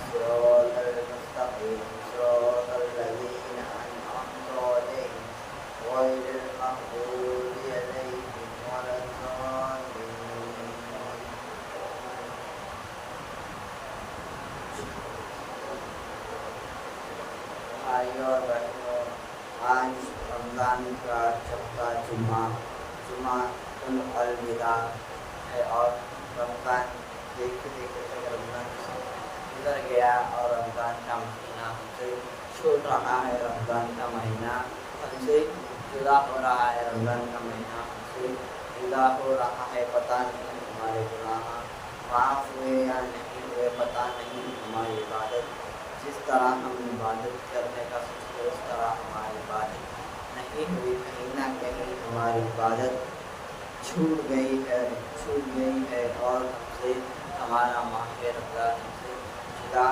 الصراط المستقيم صراط الذين أنعمت عليهم غير المغضوب عليهم ولا الضالين. بھائیوں اور بہنوں، آج رمضان کا چھٹا جمعہ الوداع ہے اور رمضان دیکھتے دیکھتے رمضان گزر گیا اور رمضان کا مہینہ ہم سے چھوٹ رہا ہے، رمضان کا مہینہ ہم سے جدا ہو رہا ہے، رمضان کا مہینہ ہم سے جدا ہو رہا ہے. پتہ نہیں ہمارے گناہ معاف ہوئے یا نہیں ہوئے، پتہ نہیں ہماری عبادت جس طرح ہم عبادت کرنے کا سوچتے اس طرح ہماری عبادت نہیں ہوئی. کہیں نہ کہیں ہماری عبادت چھوٹ گئی ہے اور ہم سے ہمارا ماہ رمضان ہم سے جدا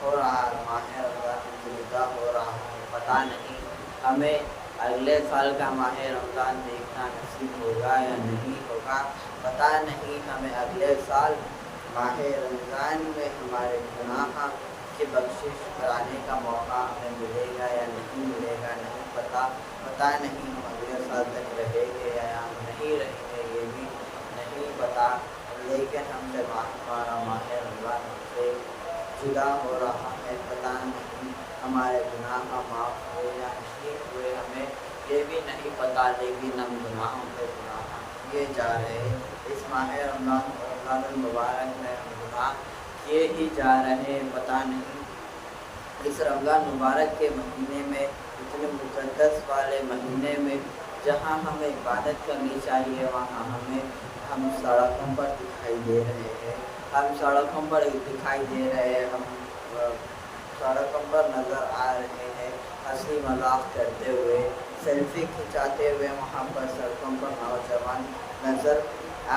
ہو رہا ہے، ماہ رمضان ہم سے جدا ہو رہا ہے. پتہ نہیں ہمیں اگلے سال کا ماہ رمضان دیکھنا نصیب ہوگا یا نہیں ہوگا، پتہ نہیں ہمیں اگلے سال ماہ رمضان میں ہمارے گناہ کی بخشش کرانے کا موقع ہمیں ملے گا یا نہیں ملے گا، نہیں پتہ نہیں ہم اگلے سال تک رہیں گے یا ہم نہیں رہیں گے، یہ بھی نہیں پتہ. لیکن ہم سے ہمارا ماہ رمضان ہم سے جدا ہو رہا ہے. پتہ نہیں ہمارے گناہ معاف ہوئے یا نہیں ہوئے، ہمیں یہ بھی نہیں پتہ، لیکن ہم گناہوں پہ گناہ کیے جا رہے. اس ماہ رمضان المبارک میں ہم گناہ کیے ہی جا رہے. پتہ نہیں اس رمضان مبارک کے مہینے میں، اتنے مقدس والے مہینے میں جہاں ہمیں عبادت کرنی چاہیے وہاں ہم سڑکوں پر دکھائی دے رہے ہیں، ہم سڑکوں پر نظر آ رہے ہیں ہنسی مذاق کرتے ہوئے، سیلفی کھنچاتے ہوئے وہاں پر سڑکوں پر نوجوان نظر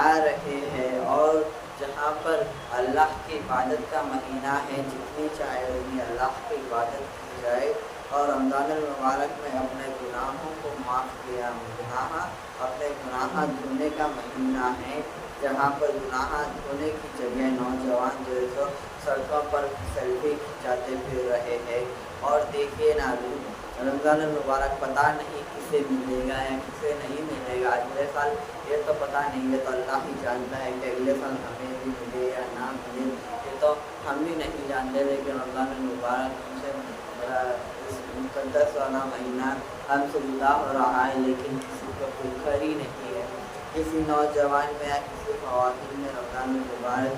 آ رہے ہیں. اور جہاں پر اللہ کی عبادت کا مہینہ ہے، جتنی چاہے اتنی اللہ کی عبادت کی جائے. اور رمضان المبارک میں اپنے گناہوں کو معاف کیا، اپنے گناہ دھونے کا مہینہ ہے، جہاں پر گناہ دھونے کی جگہ نوجوان جو ہے سو سڑکوں پر سیلفی کھنچاتے پھر رہے ہیں. اور دیکھیے نا، رمضان المبارک پتہ نہیں کسے ملے گا یا کسے نہیں ملے گا. اگلے سال یہ تو پتہ نہیں، یہ تو اللہ ہی جانتا ہے کہ اگلے سال ہمیں بھی ملے یا نہ ملے، یہ تو ہم بھی نہیں جانتے. لیکن رمضان المبارک ہم سے اس مقدس والا مہینہ ہم سے جدا ہو رہا ہے، لیکن کسی کو کوئی خبر ہی نہیں ہے. کسی نوجوان میں یا کسی خواتین میں رمضان المبارک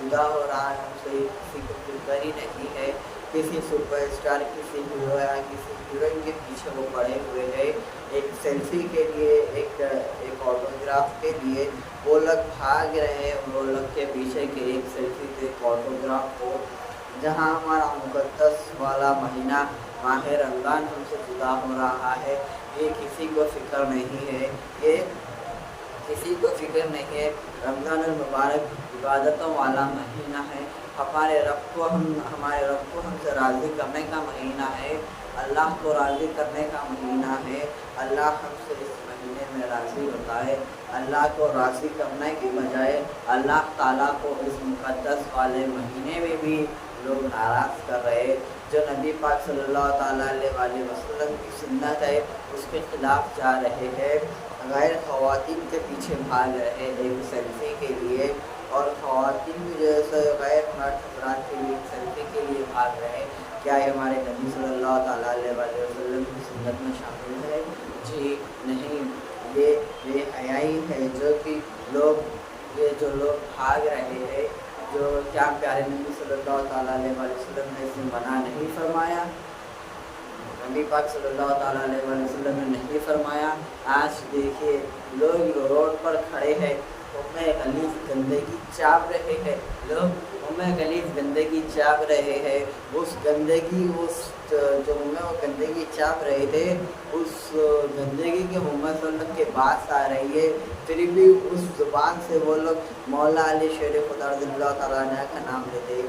جدا ہو رہا ہے، ہم سے کسی کو کوئی خبر ہی نہیں ہے. کسی سپر اسٹار، کسی ہیرو یا کسی ہیروئن کے پیچھے وہ پڑے ہوئے ہیں، ایک سیلفی کے لیے، ایک آٹوگراف کے لیے وہ لوگ بھاگ رہے ہیں. وہ لوگ کے پیچھے کہ ایک سیلفی تو ایک آٹوگراف ہو، جہاں ہمارا مقدس والا مہینہ ماہ رمضان ہم سے جدا ہو رہا ہے. یہ کسی کو فکر نہیں ہے، رمضان المبارک عبادتوں والا مہینہ ہے. ہمارے رب کو ہم سے راضی کرنے کا مہینہ ہے، اللہ کو راضی کرنے کا مہینہ ہے. اللہ ہم سے اس مہینے میں راضی ہوتا ہے. اللہ کو راضی کرنے کی بجائے اللہ تعالیٰ کو اس مقدس والے مہینے میں بھی لوگ ناراض کر رہے. جو نبی پاک صلی اللہ تعالیٰ علیہ وسلم کی سنت ہے اس کے خلاف جا رہے ہیں، غیر خواتین کے پیچھے بھاگ رہے ایک سیلفی کے لیے، اور خواتین بھی جیسے غیر مرد حضرات کے لیے سیلفی کے لیے بھاگ رہے. کیا یہ ہمارے نبی صلی اللہ تعالیٰ علیہ وسلم کی سنت میں شامل ہے؟ جی نہیں. یہ بے حیائی ہے جو لوگ بھاگ رہے ہیں. جو کیا پیارے نبی صلی اللہ تعالیٰ علیہ وسلم نے اسے منع نہیں فرمایا؟ نبی پاک صلی اللہ تعالیٰ علیہ وسلم نے نہیں فرمایا. آج دیکھیے لوگ روڈ پر کھڑے ہیں، میں غلیظ گندگی چاپ رہے ہیں، اس گندگی جو وہ گندگی چاپ رہے تھے، اس گندگی کے محمد صلی اللہ علیہ وسلم کے بات آ رہی ہے، پھر بھی اس زبان سے وہ لوگ مولا علی شیر خدا رضی اللہ تعالیٰ عنہ کا نام لیتے،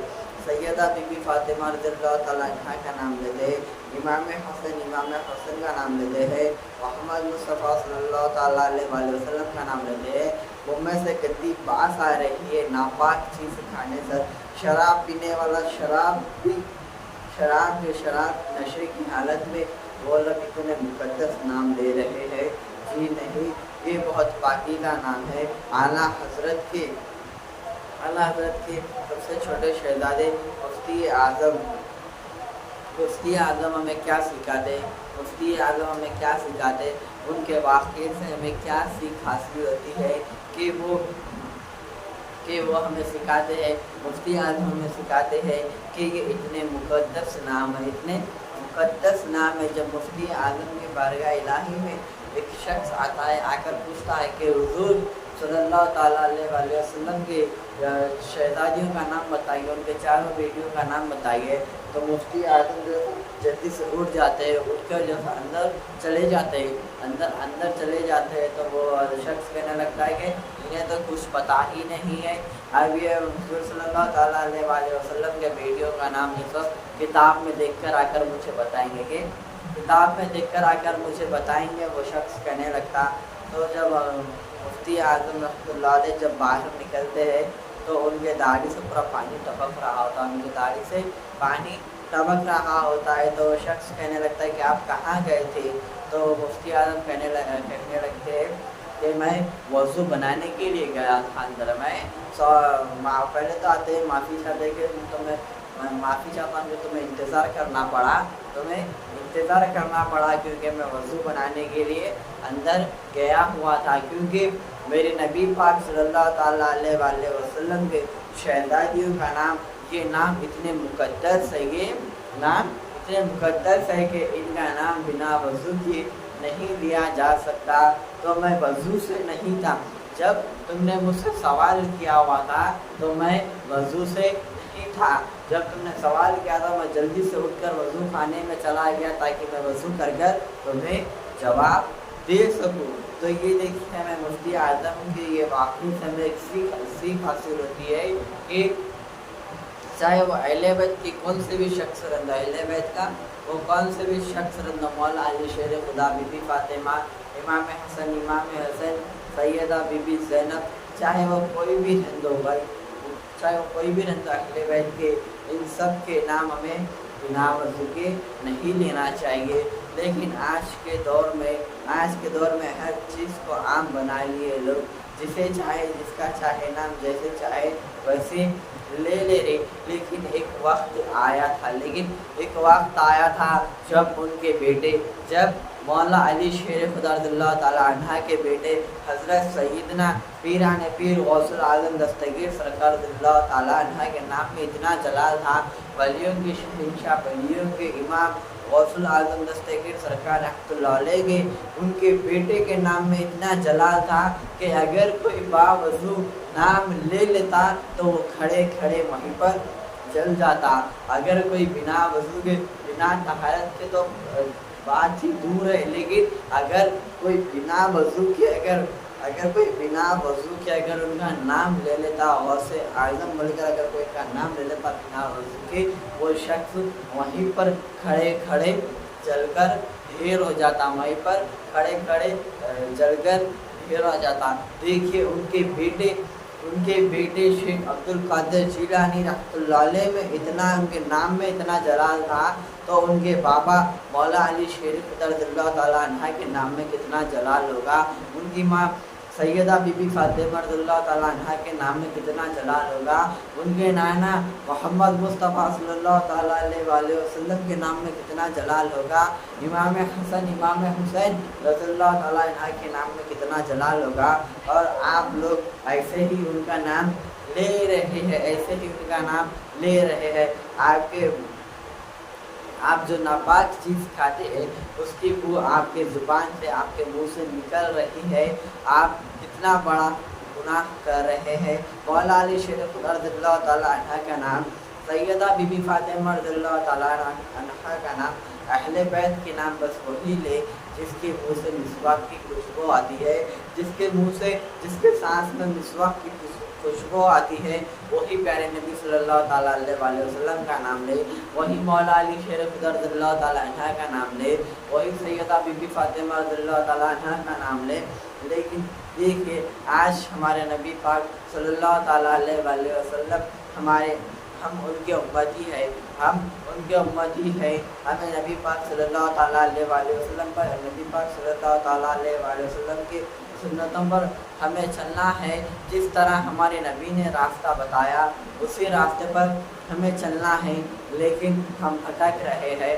سیدہ بی بی فاطمہ رضی اللہ تعالیٰ عنہ کا نام لیتے، امام حسن کا نام لیتے ہیں، محمد مصطفیٰ صلی اللہ تعالیٰ علیہ وسلم کا نام لیتے ہیں. मुंह में से गंदी बास आ रही है नापाक चीज़ खाने से। शराब पीने वाला शराब नशे की हालत में वो लोग इतने मुकद्दस नाम ले रहे हैं। जी नहीं, ये बहुत पाकीज़ा नाम है। आला हजरत के सबसे छोटे शहजादे मुफ्ती आज़म हमें क्या सिखाते? उनके वाक़े से हमें क्या सीख हासिल होती है कि वो हमें सिखाते हैं, मुफ्ती आज़म हमें सिखाते हैं कि ये इतने मुक़द्दस नाम है। जब मुफ्ती आज़म की बारगाह इलाही में एक शख्स आता है, आकर पूछता है कि हुज़ूर सल्लल्लाहु ताला अलैहि वसल्लम के शहजादियों का नाम बताइए, उनके चारों बेटियों का नाम बताइए। तो मुफ्ती आज़म जो जल्दी से उठ जाते हैं, उठकर जो अंदर चले जाते हैं, तो वो शख्स कहने लगता है कि इन्हें तो कुछ पता ही नहीं है। अब ये हुज़ूर सल्लल्लाहु ताला अलैहि वसल्लम के बेटियों का नाम ये सब किताब में देखकर आकर मुझे बताएंगे। वो शख्स कहने लगता। तो जब मुफ्ती आज़म रहमतुल्लाह अलैह जब बाहर निकलते हैं तो उनके दाढ़ी से पूरा पानी टपक रहा होता है। तो शख्स कहने लगता है कि आप कहाँ गए थे? तो मुफ्ती आज़म कहने लगते हैं कि मैं वज़ू बनाने के लिए गया था अंदर। पहले तो आते हैं माफ़ी चाहते कि माफ़ी चाहता हूँ कि तुम्हें इंतज़ार करना पड़ा क्योंकि मैं वज़ू बनाने के लिए अंदर गया हुआ था, क्योंकि मेरे नबी पाक सल्लल्लाहु ताला अलैहि वसल्लम के शहजादियों का नाम इतने मुक़द्दस है कि इनका नाम बिना वज़ू के नहीं लिया जा सकता। तो मैं वज़ू से नहीं था। जब तुमने मुझसे सवाल किया हुआ था तो मैं वज़ू से नहीं था। जब तुमने सवाल किया था मैं जल्दी से उठकर वज़ू खाने में चला गया ताकि मैं वज़ू कर तुम्हें जवाब दे सकूं। तो ये देखिए हमें मुफ्ती आज़म की ये वाक़ई से हमें एक सीख हासिल होती है कि चाहे वो अहले बैत की कौन से भी शख्स रंदा, मौला अली शेर खुदा, बीबी फातिमा, इमाम हसन, सैयदा बीबी ज़ैनब, चाहे वो कोई भी रंदो अहले बैत के, इन सब के नाम हमें बिना वज़ू के नहीं लेना चाहिए। लेकिन आज के दौर में हर चीज़ को आम बना लिए लोग, जिसका चाहे नाम जैसे चाहे वैसे ले रहे। लेकिन एक वक्त आया था जब उनके बेटे, जब मौला अली शेर खुदा रज़ियल्लाहु ताला अन्हा के बेटे हज़रत सैयदना पीर गौसुल आज़म दस्तगीर सरकार रज़ियल्लाहु ताला अन्हा के नाम में इतना जलाल था, वलियों के शहंशाह, वलियों के इमाम गौसुल आज़म दस्तगीर सरकार रहमतुल्लाह अलैह के उनके बेटे के नाम में इतना जलाल था कि अगर कोई बावजू नाम ले लेता तो वो खड़े वहीं पर जल जाता। अगर कोई बिना वज़ू के, बिना तहारत के तो बात ही दूर है, लेकिन अगर कोई बिना वज़ू के अगर उनका नाम ले लेता, गौसे आज़म बोलकर अगर कोई का नाम ले लेता बिना वज़ू के, वो शख्स वहीं पर खड़े जलकर ढेर हो जाता। देखिए उनके बेटे शेख अब्दुल कादिर जीलानी रहमतुल्लाह अलैह में इतना, उनके नाम में इतना जलाल था, तो उनके बाबा मौला अली शेर खुदा रज़ियल्लाहु ताला अन्हा के नाम में कितना जलाल होगा। उनकी माँ सैयदा बीबी फातिमा रज़ियल्लाहु ताला अन्हा के नाम में कितना जलाल होगा। उनके नाना मोहम्मद मुस्तफ़ा सल्लल्लाहु ताला अलैहि वसल्लम के नाम में कितना जलाल होगा। इमाम हसन, इमाम हुसैन रज़ियल्लाहु ताला अन्हा के नाम में कितना जलाल होगा। और आप लोग ऐसे ही उनका नाम ले रहे हैं। आप जो नापाक चीज़ खाते हैं उसकी बू आपके ज़ुबान से, आपके मुंह से निकल रही है। आप कितना बड़ा गुनाह कर रहे हैं। मौला अली शेर खुदा रज़ियल्लाहु ताला अन्हा का नाम, सैयदा बीबी फातिमा रज़ियल्लाहु ताला अन्हा का नाम, अहले बैत के नाम बस वही ले जिसके मुँह से मिसवाक की खुशबू आती है, जिसके सांस में मिसवाक की खुशबू आती है वही प्यारे नबी सल्लल्लाहु ताला अलैहि वसल्लम का नाम ले, वही मौला अली शेर खुदा रज़ियल्लाहु ताला अन्हा का नाम ले, वही सैयदा बीबी फातिमा रज़ियल्लाहु ताला अन्हा का नाम ले। लेकिन देखिए आज हमारे नबी पाक सल्लल्लाहु ताला अलैहि वसल्लम हम उनके उम्मती है, हम उनके उम्मती है। हमें नबी पाक सल्लल्लाहु ताला अलैहि वसल्लम पर, नबी पाक सल्लल्लाहु ताला अलैहि वसल्लम के सुन्नतों पर हमें चलना है। जिस तरह हमारे नबी ने रास्ता बताया उसी रास्ते पर हमें चलना है। लेकिन हम भटक रहे हैं,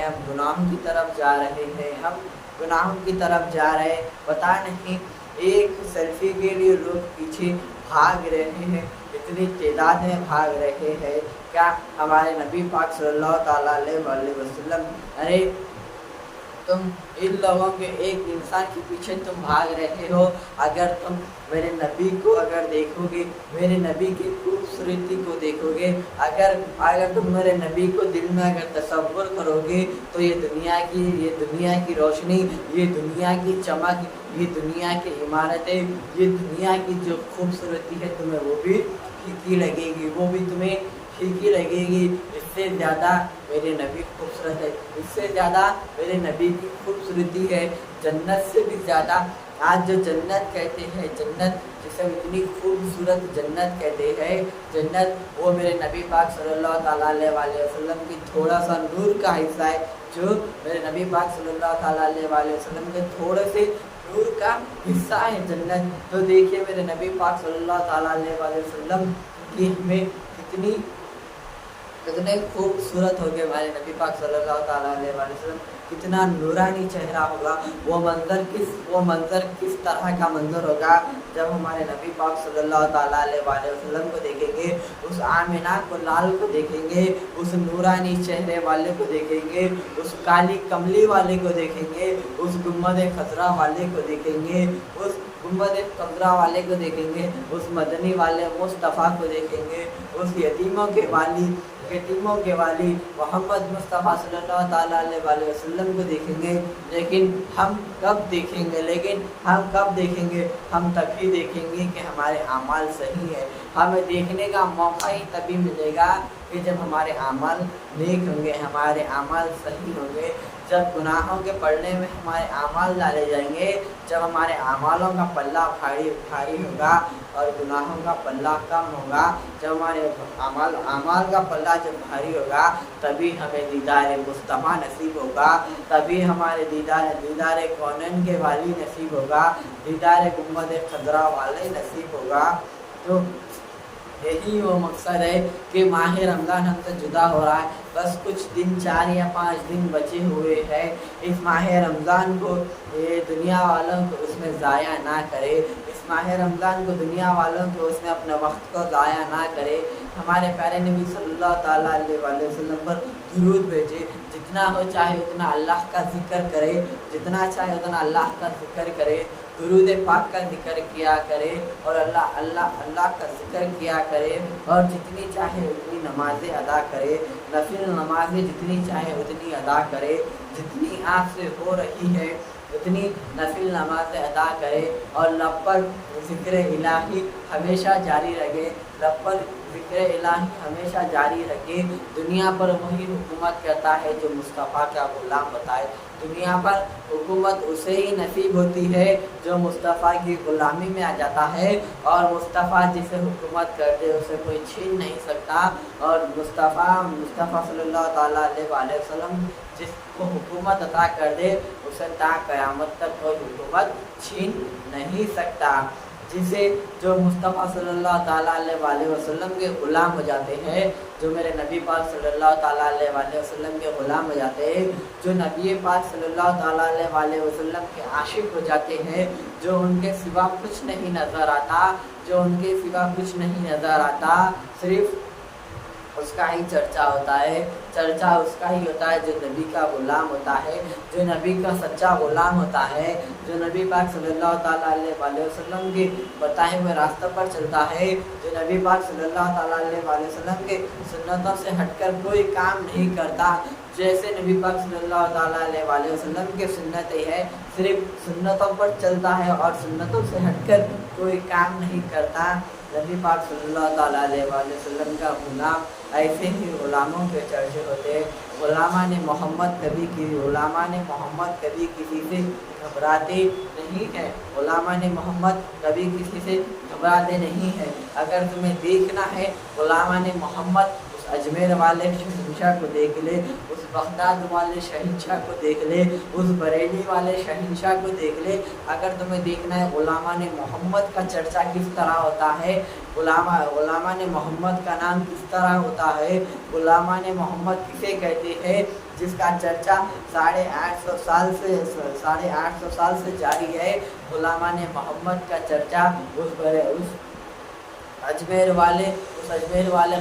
हम गुनाहों की तरफ जा रहे हैं, हम गुनाहों की तरफ जा रहे हैं। पता नहीं एक सेल्फी के लिए लोग पीछे भाग रहे हैं, इतनी तादाद में भाग रहे हैं। क्या हमारे नबी पाक सल्लल्लाहु ताला अलैहि वसल्लम, अरे तुम इन लोगों के एक इंसान के पीछे तुम भाग रहे हो। अगर तुम मेरे नबी को अगर देखोगे, मेरे नबी की खूबसूरती को देखोगे, अगर तुम मेरे नबी को दिल में अगर तसव्वुर करोगे तो ये दुनिया की रोशनी, ये दुनिया की चमक, ये दुनिया की इमारतें, ये दुनिया की जो खूबसूरती है तुम्हें वो भी फीकी लगेगी, वो भी तुम्हें फीकी लगेगी। इससे ज़्यादा मेरे नबी खूबसूरत है, इससे ज़्यादा मेरे नबी की खूबसूरती है, जन्नत से भी ज़्यादा। आज जो जन्नत कहते हैं, जन्नत जिसे हम इतनी खूबसूरत जन्नत कहते हैं, जन्नत वो मेरे नबी पाक सल्लल्लाहु ताला अलैहि वसल्लम की थोड़ा सा नूर का हिस्सा है, जो मेरे नबी पाक सल्लल्लाहु ताला अलैहि वसल्लम के थोड़े से नूर का हिस्सा है जन्नत। तो देखिए मेरे नबी पाक सल्लल्लाहु ताला अलैहि वसल्लम की हमें कितने खूबसूरत हो गए हमारे नबी पाक सल्लल्लाहु ताला अलैहि वसल्लम, कितना नूरानी चेहरा होगा। वो मंज़र किस तरह का मंज़र होगा जब हमारे नबी पाक सल्लल्लाहु ताला अलैहि वसल्लम को देखेंगे, उस आमिना को लाल को देखेंगे, उस नूरानी चेहरे वाले को देखेंगे, उस काली कमली वाले को देखेंगे, उस गुम्बद खज़रा वाले को देखेंगे, उस गुम्बद खज़रा वाले को देखेंगे, उस मदनी वाले मुस्तफ़ा को देखेंगे, उस यतीमों के वाली मोहम्मद मुस्तफ़ा सल्लल्लाहु ताला अलैहि वसल्लम को देखेंगे। लेकिन हम कब देखेंगे? हम तभी देखेंगे कि हमारे अमाल सही है। हमें देखने का मौका ही तभी मिलेगा कि जब हमारे अमाल नेक होंगे, हमारे अमाल सही होंगे। जब गुनाहों के पलड़े में हमारे अमाल डाले जाएंगे, जब हमारे अमालों का पल्ला भारी होगा और गुनाहों का पल्ला कम होगा, जब हमारे अमाल का पल्ला जब भारी होगा, तभी हमें दीदार मुस्तफ़ा नसीब होगा, तभी हमारे दीदार कौनैन के वाली नसीब होगा, दीदार गुम्बद खज़रा वाले नसीब होगा। तो यही वो मकसद है कि माह रमज़ान हमसे जुदा हो रहा है, बस कुछ दिन 4 या 5 दिन बचे हुए हैं। इस माह रमज़ान को ये दुनिया वालों को उसमें ज़ाया ना करे, इस माह रमज़ान को दुनिया वालों को उसमें अपने वक्त को ज़ाया ना करे। हमारे प्यारे नबी सल्लल्लाहु ताला अलैहि वसल्लम पर दुरूद भेजे, जितना हो चाहे उतना अल्लाह का ज़िक्र करे, जितना चाहे उतना अल्लाह का ज़िक्र करे, दुरूद पाक का ज़िक्र किया करे और अल्लाह का ज़िक्र किया करे, और जितनी चाहे उतनी नमाज़ें अदा करे, नफिल नमाज़ें जितनी चाहे उतनी अदा करे, जितनी आप से हो रही है उतनी नफिल नमाज़ें अदा करे, और लब पर ज़िक्र इलाही हमेशा जारी रखे, लब पर ज़िक्र इलाही हमेशा जारी रखे। दुनिया पर वही हुकूमत करता है जो मुस्तफ़ा का ग़ुलाम बताए, दुनिया पर हुकूमत उसे ही नसीब होती है जो मुस्तफ़ा की ग़ुलामी में आ जाता है, और मुस्तफ़ा जिसे हुकूमत कर दे उसे कोई छीन नहीं सकता, और मुस्तफ़ा सल्लल्लाहु ताला अलैहि वसल्लम जिसको हुकूमत अता कर दे उसे ता क़यामत तक कोई हुकूमत छीन नहीं सकता। जिसे जो मुस्तफ़ा सल्लल्लाहु ताला अलैहि वसल्लम के ग़ुलाम हो जाते हैं, जो मेरे नबी पाक सल्लल्लाहु ताला अलैहि वसल्लम के ग़ुलाम हो जाते हैं, जो नबी पाक सल्लल्लाहु ताला अलैहि वसल्लम के आशिक़ हो जाते हैं, जो उनके सिवा कुछ नहीं नज़र आता, सिर्फ उसका ही चर्चा होता है, चर्चा उसका ही होता है जो नबी का ग़ुलाम होता है, जो नबी का सच्चा ग़ुलाम होता है, जो नबी पाक सल्लल्लाहु ताला अलैहि वसल्लम के बताए हुए रास्ते पर चलता है, जो नबी पाक सल्लल्लाहु ताला अलैहि वसल्लम के सुन्नतों से हटकर कोई काम नहीं करता। जैसे नबी पाक सल्लल्लाहु ताला अलैहि वसल्लम की सुन्नत है, सिर्फ सुन्नतों पर चलता है और सुन्नतों से हटकर कोई काम नहीं करता। नबी पाक सल्लल्लाहु ताला अलैहि वसल्लम का ग़ुलाम, ऐसे ही ग़ुलामों के चर्चे होते हैं। ग़ुलामान मोहम्मद कभी किसी से घबराते नहीं हैं, ग़ुलामान मोहम्मद कभी किसी से घबराते नहीं हैं। अगर तुम्हें देखना है ग़ुलामान मोहम्मद, उस अजमेर वाले शहंशाह को देख ले, उस बगदाद वाले शहंशाह को देख ले, उस बरेली वाले शहंशाह को देख ले। अगर तुम्हें देखना है ग़ुलामान मोहम्मद का चर्चा किस तरह होता है, ग़ुलामान मोहम्मद का नाम किस तरह होता है, ग़ुलामान मोहम्मद किसे कहते हैं, जिसका चर्चा 850 साल से जारी है। ग़ुलामान मोहम्मद का चर्चा उस अजमेर वाले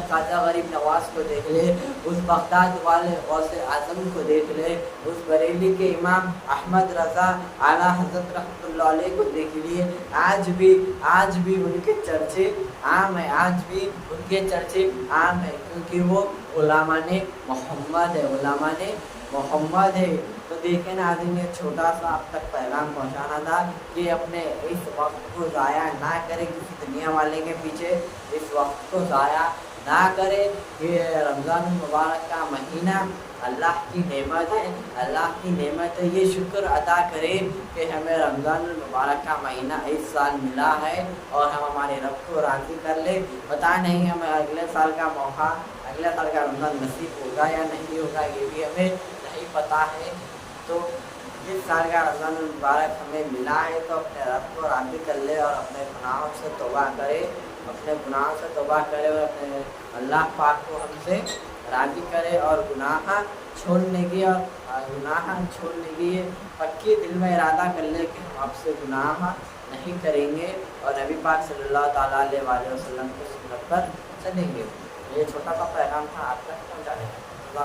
ख्वाजा गरीब नवाज को देख ले, उस बगदाद वाले गौसे आज़म को देख ले, उस बरेली के इमाम अहमद रज़ा आला हज़रत रहमतुल्लाह अलैह को देख लिए। आज भी उनके चर्चे आम है, आज भी उनके चर्चे आम है, क्योंकि वो ग़ुलामान मोहम्मद है। तो देखें ना, आज ने छोटा सा आप तक पैगाम पहुंचाना था कि अपने इस वक्त को ज़ाया ना करें किसी दुनिया वाले के पीछे, इस वक्त को ज़ाया ना करें। ये रमज़ान मुबारक का महीना अल्लाह की नेमत है, अल्लाह की नेमत है। ये शुक्र अदा करें कि हमें रमज़ान मुबारक का महीना इस साल मिला है और हम हमारे रब को राज़ी कर ले। पता नहीं हमें अगले साल का मौका, अगले साल का रमज़ान नसीब होगा या नहीं होगा, ये भी हमें नहीं पता है। तो जिस साल का रमज़ान मुबारक हमें मिला है तो अपने रब को राज़ी कर ले और अपने गुनाहों से तौबा करे, और अपने अल्लाह पाक को हमसे राज़ी करे और गुनाह छोड़ने की पक्की दिल में इरादा कर ले कि हम आपसे गुनाह नहीं करेंगे और नबी पाक सल्लल्लाहु ताला अलैहि वसल्लम की सुन्नत पर चलेंगे। ये छोटा सा पैगाम था आप तक पहुँचाने का।